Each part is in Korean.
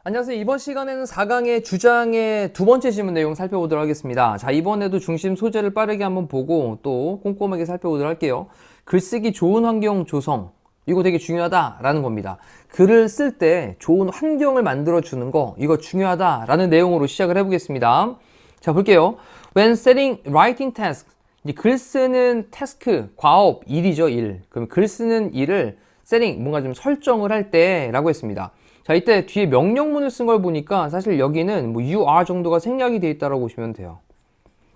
안녕하세요. 이번 시간에는 4강의 주장의 두 번째 질문 내용 살펴보도록 하겠습니다. 자, 이번에도 중심 소재를 빠르게 한번 보고 또 꼼꼼하게 살펴보도록 할게요. 글쓰기 좋은 환경 조성. 이거 되게 중요하다라는 겁니다. 글을 쓸 때 좋은 환경을 만들어주는 거, 이거 중요하다라는 내용으로 시작을 해보겠습니다. 자, 볼게요. When setting writing tasks. 이제 글 쓰는 태스크, 과업, 일이죠, 일. 그럼 글 쓰는 일을 setting, 뭔가 좀 설정을 할 때라고 했습니다. 자, 이때 뒤에 명령문을 쓴 걸 보니까 사실 여기는 뭐 you are 정도가 생략이 되어 있다고 보시면 돼요.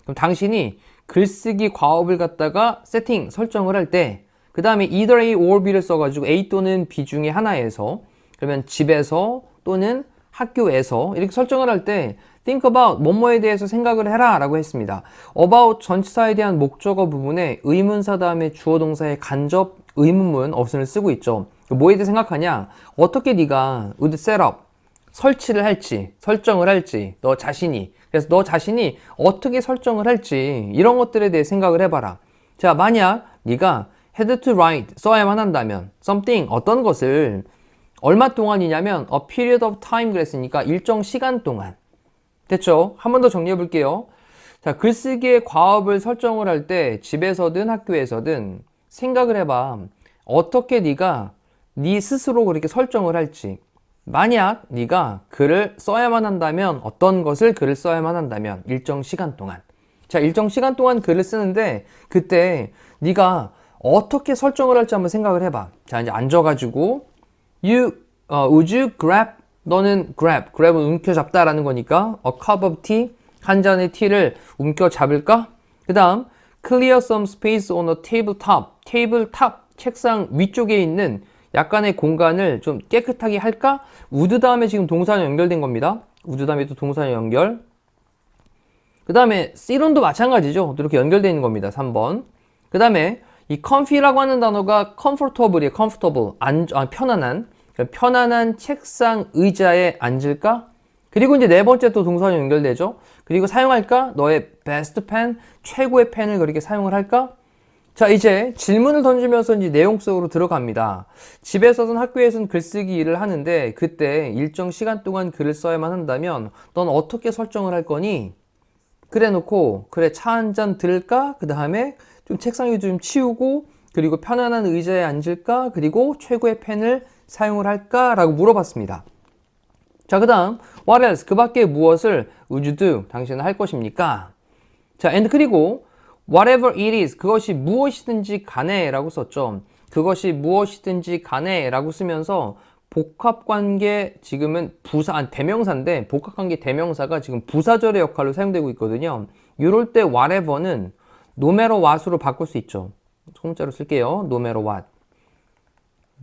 그럼 당신이 글쓰기 과업을 갖다가 세팅, 설정을 할 때, 그 다음에 either A or B를 써가지고 A 또는 B 중에 하나에서, 그러면 집에서 또는 학교에서 이렇게 설정을 할 때 think about, 뭐뭐에 대해서 생각을 해라 라고 했습니다. about 전치사에 대한 목적어 부분에 의문사 다음에 주어 동사의 간접 의문문 없음을 쓰고 있죠. 뭐에 대해 생각하냐? 어떻게 네가 would set up, 설치를 할지, 설정을 할지, 너 자신이. 그래서 너 자신이 어떻게 설정을 할지 이런 것들에 대해 생각을 해봐라. 자, 만약 네가 had to write, 써야만 한다면 something, 어떤 것을 얼마 동안이냐면 a period of time 그랬으니까 일정 시간 동안. 됐죠? 한 번 더 정리해 볼게요. 자, 글쓰기의 과업을 설정을 할 때 집에서든 학교에서든 생각을 해봐. 어떻게 네가 네 스스로 그렇게 설정을 할지. 만약 네가 글을 써야만 한다면 어떤 것을 글을 써야만 한다면 일정 시간 동안. 자, 일정 시간 동안 글을 쓰는데 그때 네가 어떻게 설정을 할지 한번 생각을 해봐. 자, 이제 앉아가지고 would you grab, 너는 grab을 움켜잡다라는 거니까 a cup of tea, 한 잔의 티를 움켜잡을까? 그 다음 clear some space on a tabletop, 테이블탑, 책상 위쪽에 있는 약간의 공간을 좀 깨끗하게 할까? would 다음에 지금 동사는 연결된 겁니다. would 다음에 또 동사는 연결. 그 다음에 sit온도 마찬가지죠. 이렇게 연결되어 있는 겁니다. 3번. 그 다음에 이 comfy라고 하는 단어가 comfortable이에요. comfortable, 편안한. 편안한 책상 의자에 앉을까? 그리고 이제 네 번째 또 동사는 연결되죠. 그리고 사용할까? 너의 best pen, 최고의 펜을 그렇게 사용을 할까? 자, 이제 질문을 던지면서 이제 내용 속으로 들어갑니다. 집에서든 학교에서는 글쓰기 일을 하는데 그때 일정 시간 동안 글을 써야만 한다면 넌 어떻게 설정을 할 거니? 그래 놓고 그래 차 한 잔 들을까? 그 다음에 좀 책상 위도 좀 치우고 그리고 편안한 의자에 앉을까? 그리고 최고의 펜을 사용을 할까? 라고 물어봤습니다. 자, 그 다음 what else? 그 밖에 무엇을 would you do? 당신은 할 것입니까? 자, and 그리고 whatever it is, 그것이 무엇이든지 간에 라고 썼죠. 그것이 무엇이든지 간에 라고 쓰면서 복합관계, 지금은 대명사인데 복합관계 대명사가 지금 부사절의 역할로 사용되고 있거든요. 이럴 때 whatever는 no matter what으로 바꿀 수 있죠. 소문자로 쓸게요. no matter what.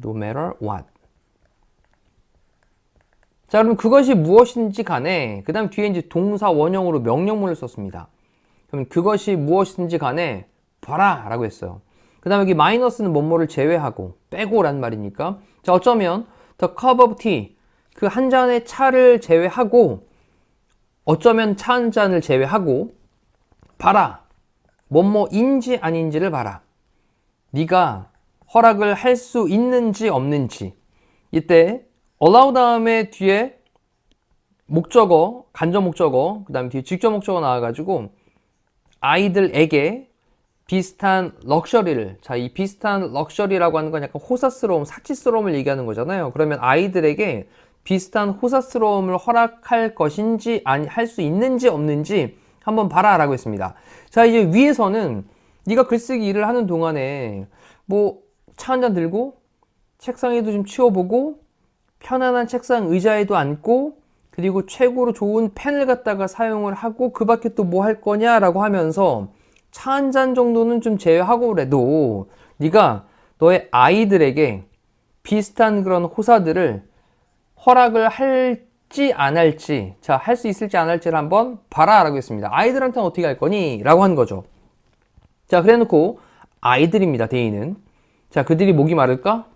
no matter what. 자, 그럼 그것이 무엇인지 간에, 그 다음 뒤에 이제 동사 원형으로 명령문을 썼습니다. 그럼 그것이 무엇이든지 간에 봐라 라고 했어요. 그 다음에 여기 마이너스는 뭐뭐를 제외하고 빼고 란 말이니까. 자, 어쩌면 the cup of tea, 그 한 잔의 차를 제외하고, 어쩌면 차 한 잔을 제외하고 봐라, 뭐뭐인지 아닌지를 봐라. 네가 허락을 할 수 있는지 없는지. 이때 allow 다음에 뒤에 목적어, 간접 목적어, 그 다음에 뒤에 직접 목적어 나와가지고 아이들에게 비슷한 럭셔리를, 자, 이 비슷한 럭셔리라고 하는 건 약간 호사스러움, 사치스러움을 얘기하는 거잖아요. 그러면 아이들에게 비슷한 호사스러움을 허락할 것인지, 아니, 할 수 있는지 없는지 한번 봐라 라고 했습니다. 자, 이제 위에서는 네가 글쓰기 일을 하는 동안에 뭐 차 한 잔 들고 책상에도 좀 치워보고 편안한 책상 의자에도 앉고 그리고 최고로 좋은 펜을 갖다가 사용을 하고 그 밖에 또 뭐 할 거냐라고 하면서 차 한 잔 정도는 좀 제외하고라도 네가 너의 아이들에게 비슷한 그런 호사들을 허락을 할지 안 할지, 자, 할 수 있을지 안 할지를 한번 봐라 라고 했습니다. 아이들한테는 어떻게 할 거니? 라고 한 거죠. 자, 그래 놓고 아이들입니다. 대인은. 자, 그들이 목이 마를까?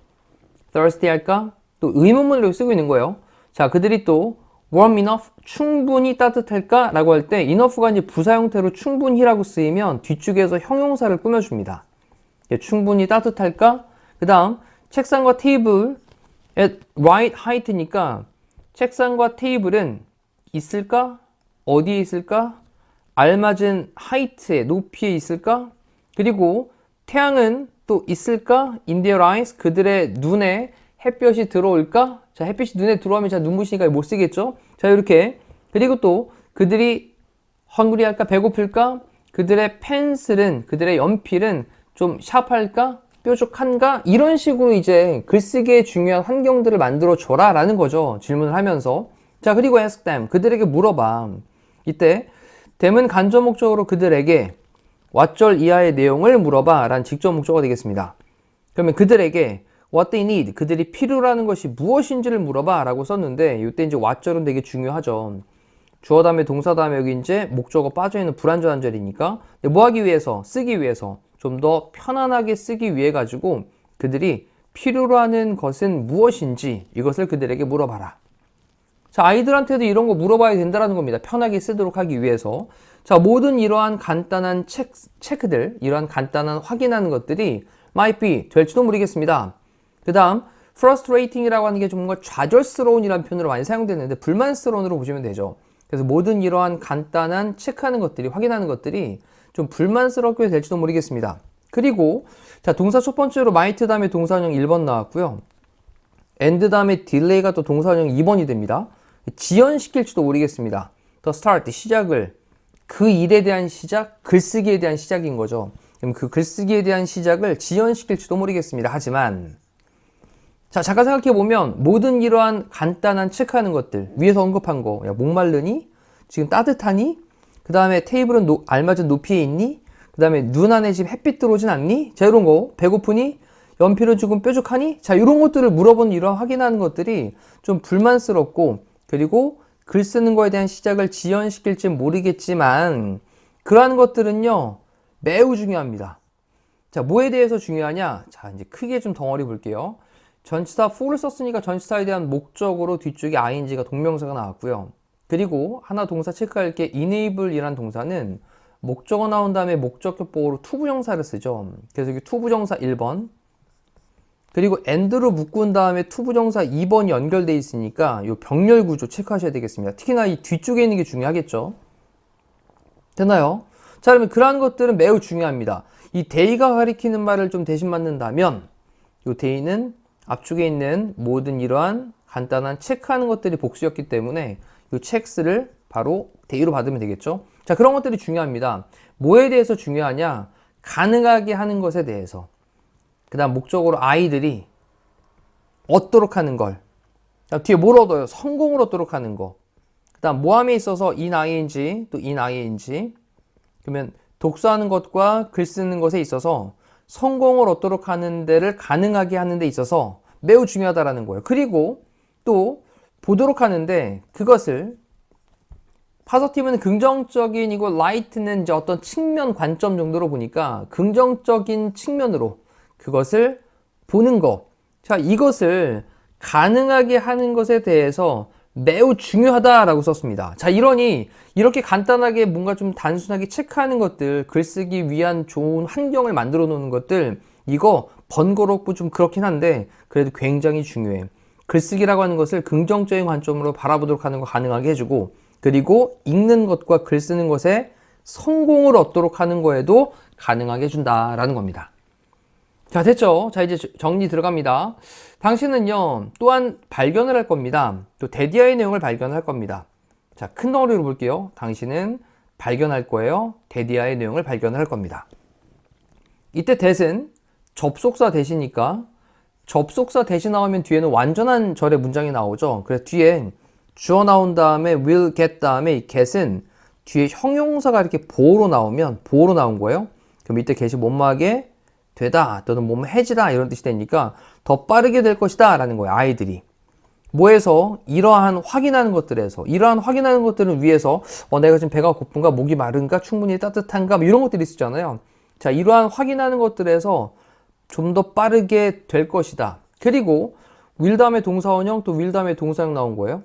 thirsty 할까? 또 의문문으로 쓰고 있는 거예요. 자, 그들이 또 warm enough, 충분히 따뜻할까? 라고 할 때 enough가 이제 부사 형태로 충분히라고 쓰이면 뒤쪽에서 형용사를 꾸며줍니다. 충분히 따뜻할까? 그 다음 책상과 테이블 at right height니까 책상과 테이블은 있을까? 어디에 있을까? 알맞은 하이트에 높이에 있을까? 그리고 태양은 또 있을까? In their eyes, 그들의 눈에 햇볕이 들어올까? 자, 햇빛이 눈에 들어오면 자, 눈부시니까 못 쓰겠죠? 자, 이렇게. 그리고 또 그들이 헝그리할까? 배고플까? 그들의 펜슬은, 그들의 연필은 좀 샤프할까? 뾰족한가? 이런 식으로 이제 글쓰기에 중요한 환경들을 만들어 줘라 라는 거죠. 질문을 하면서. 자, 그리고 ask them. 그들에게 물어봐. 이때 them은 간접 목적으로 그들에게 왓절 이하의 내용을 물어봐 라는 직접 목적어가 되겠습니다. 그러면 그들에게 what they need, 그들이 필요로 하는 것이 무엇인지를 물어봐 라고 썼는데 이때 이제 왓절은 되게 중요하죠. 주어 다음에 동사 다음에 여기 이제 목적어 빠져있는 불완전한 절이니까 뭐 하기 위해서? 쓰기 위해서 좀 더 편안하게 쓰기 위해 가지고 그들이 필요로 하는 것은 무엇인지 이것을 그들에게 물어봐라. 자, 아이들한테도 이런 거 물어봐야 된다는 겁니다. 편하게 쓰도록 하기 위해서. 자, 모든 이러한 간단한 체크들, 이러한 간단한 확인하는 것들이 might be, 될지도 모르겠습니다. 그 다음, frustrating이라고 하는 게 좀 뭔가 좌절스러운이라는 표현으로 많이 사용되는데 불만스러운으로 보시면 되죠. 그래서 모든 이러한 간단한 체크하는 것들이, 확인하는 것들이 좀 불만스럽게 될지도 모르겠습니다. 그리고, 자, 동사 첫 번째로 might 다음에 동사원형 1번 나왔고요. and 다음에 delay가 또 동사원형 2번이 됩니다. 지연시킬지도 모르겠습니다. the start, 시작을, 그 일에 대한 시작, 글쓰기에 대한 시작인 거죠. 그럼 그 글쓰기에 대한 시작을 지연시킬지도 모르겠습니다. 하지만 자, 잠깐 생각해보면 모든 이러한 간단한 체크하는 것들 위에서 언급한 거, 야, 목마르니? 지금 따뜻하니? 그 다음에 테이블은 알맞은 높이에 있니? 그 다음에 눈 안에 지금 햇빛 들어오진 않니? 자, 이런 거 배고프니? 연필은 조금 뾰족하니? 자, 이런 것들을 물어보는 이러한 확인하는 것들이 좀 불만스럽고 그리고 글 쓰는 거에 대한 시작을 지연시킬지 모르겠지만 그러한 것들은요 매우 중요합니다. 자, 뭐에 대해서 중요하냐? 자, 이제 크게 좀 덩어리 볼게요. 전치사 for를 썼으니까 전치사에 대한 목적으로 뒤쪽에 ing가 동명사가 나왔고요. 그리고 하나 동사 체크할 게 enable 이란 동사는 목적어 나온 다음에 목적격보로 투부정사를 쓰죠. 그래서 여기 투부정사 1번 그리고 and로 묶은 다음에 투부정사 2번이 연결되어 있으니까 이 병렬 구조 체크하셔야 되겠습니다. 특히나 이 뒤쪽에 있는 게 중요하겠죠. 됐나요? 자, 그러면 그러한 것들은 매우 중요합니다. 이 데이가 가리키는 말을 좀 대신 맞는다면 이 데이는 앞쪽에 있는 모든 이러한 간단한 체크하는 것들이 복수였기 때문에 이 체크를 바로 데이로 받으면 되겠죠. 자, 그런 것들이 중요합니다. 뭐에 대해서 중요하냐? 가능하게 하는 것에 대해서. 그 다음 목적으로 아이들이 얻도록 하는 걸. 자, 뒤에 뭘 얻어요? 성공을 얻도록 하는 거. 그 다음 모함에 있어서 in ing 또 in ing. 그러면 독서하는 것과 글 쓰는 것에 있어서 성공을 얻도록 하는 데를 가능하게 하는 데 있어서 매우 중요하다라는 거예요. 그리고 또 보도록 하는데 그것을 파서티브는 긍정적인 이고 라이트는 이제 어떤 측면 관점 정도로 보니까 긍정적인 측면으로 그것을 보는 것. 자, 이것을 가능하게 하는 것에 대해서 매우 중요하다라고 썼습니다. 자, 이러니 이렇게 간단하게 뭔가 좀 단순하게 체크하는 것들, 글쓰기 위한 좋은 환경을 만들어 놓는 것들, 이거 번거롭고 좀 그렇긴 한데 그래도 굉장히 중요해. 글쓰기라고 하는 것을 긍정적인 관점으로 바라보도록 하는 거 가능하게 해주고 그리고 읽는 것과 글 쓰는 것에 성공을 얻도록 하는 거에도 가능하게 해준다라는 겁니다. 자, 됐죠? 자, 이제 정리 들어갑니다. 당신은요, 또한 발견을 할 겁니다. 또 데디아의 내용을 발견할 겁니다. 자, 큰 덩어리로 볼게요. 당신은 발견할 거예요. 데디아의 내용을 발견할 겁니다. 이때 that은 접속사 대시니까 접속사 대시 나오면 뒤에는 완전한 절의 문장이 나오죠. 그래서 뒤에 주어 나온 다음에 will get 다음에 이 get은 뒤에 형용사가 이렇게 보어로 나오면 보어로 나온 거예요. 그럼 이때 get이 뭐뭐하게 되다 또는 뭐뭐 해지다 이런 뜻이 되니까 더 빠르게 될 것이다 라는 거예요. 아이들이 뭐해서 이러한 확인하는 것들에서 이러한 확인하는 것들을 위해서 내가 지금 배가 고픈가 목이 마른가 충분히 따뜻한가 뭐 이런 것들이 있었잖아요. 자, 이러한 확인하는 것들에서 좀 더 빠르게 될 것이다. 그리고 will 다음에 동사원형 또 will 다음에 동사형 나온 거예요.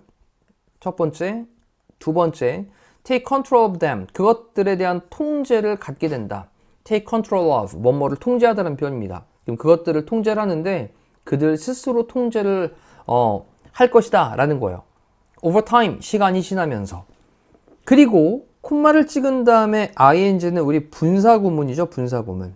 첫 번째. 두 번째, take control of them. 그것들에 대한 통제를 갖게 된다. take control of, 뭐뭐를 통제하다는 표현입니다. 그럼 그것들을 통제를 하는데 그들 스스로 통제를 할 것이다 라는 거예요. over time, 시간이 지나면서. 그리고 콤마를 찍은 다음에 ing는 우리 분사구문이죠. 분사구문.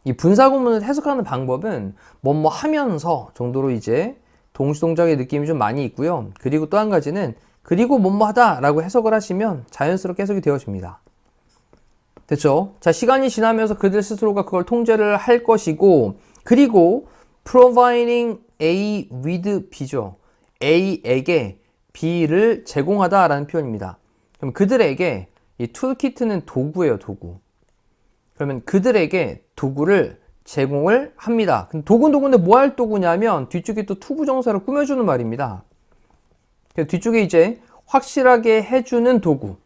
이 분사구문을 해석하는 방법은 뭐뭐 하면서 정도로 이제 동시동작의 느낌이 좀 많이 있고요. 그리고 또 한 가지는 그리고 뭐뭐 하다 라고 해석을 하시면 자연스럽게 해석이 되어집니다. 됐죠? 자, 시간이 지나면서 그들 스스로가 그걸 통제를 할 것이고, 그리고 providing A with B죠. A에게 B를 제공하다 라는 표현입니다. 그럼 그들에게 이 툴키트는 도구예요, 도구. 그러면 그들에게 도구를 제공을 합니다. 도구인데 뭐 할 도구냐면 뒤쪽에 또 투부정사를 꾸며주는 말입니다. 뒤쪽에 이제 확실하게 해주는 도구.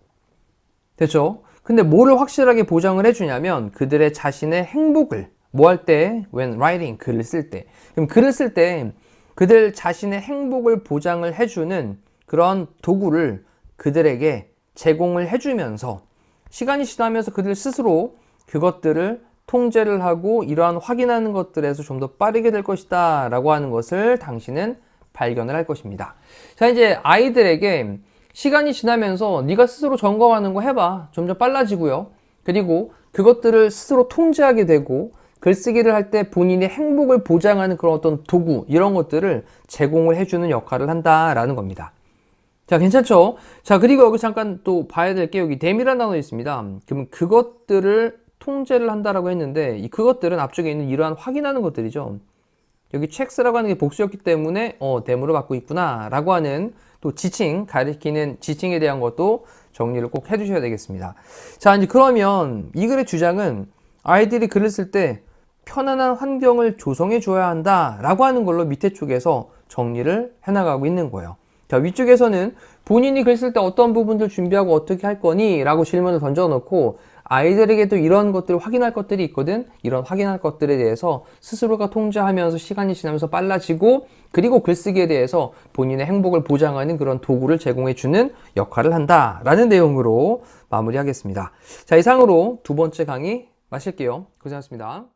됐죠? 근데 뭐를 확실하게 보장을 해주냐면 그들의 자신의 행복을 뭐 할 때? when writing, 글을 쓸 때. 그럼 글을 쓸 때 그들 자신의 행복을 보장을 해주는 그런 도구를 그들에게 제공을 해주면서 시간이 지나면서 그들 스스로 그것들을 통제를 하고 이러한 확인하는 것들에서 좀 더 빠르게 될 것이다 라고 하는 것을 당신은 발견을 할 것입니다. 자, 이제 아이들에게 시간이 지나면서 네가 스스로 점검하는 거 해봐. 점점 빨라지고요. 그리고 그것들을 스스로 통제하게 되고 글쓰기를 할 때 본인의 행복을 보장하는 그런 어떤 도구 이런 것들을 제공을 해주는 역할을 한다라는 겁니다. 자, 괜찮죠? 자, 그리고 여기 잠깐 또 봐야 될 게 여기 them이라는 단어 있습니다. 그러면 그것들을 통제를 한다라고 했는데 이 그것들은 앞쪽에 있는 이러한 확인하는 것들이죠. 여기 checks라고 하는 게 복수였기 때문에 them으로 받고 있구나 라고 하는 또 지칭, 가리키는 지칭에 대한 것도 정리를 꼭 해주셔야 되겠습니다. 자, 이제 그러면 이 글의 주장은 아이들이 글을 쓸 때 편안한 환경을 조성해 줘야 한다 라고 하는 걸로 밑에 쪽에서 정리를 해나가고 있는 거예요. 자, 위쪽에서는 본인이 글 쓸 때 어떤 부분들 준비하고 어떻게 할 거니? 라고 질문을 던져놓고 아이들에게도 이런 것들을 확인할 것들이 있거든. 이런 확인할 것들에 대해서 스스로가 통제하면서 시간이 지나면서 빨라지고 그리고 글쓰기에 대해서 본인의 행복을 보장하는 그런 도구를 제공해주는 역할을 한다라는 내용으로 마무리하겠습니다. 자, 이상으로 두 번째 강의 마칠게요. 고생하셨습니다.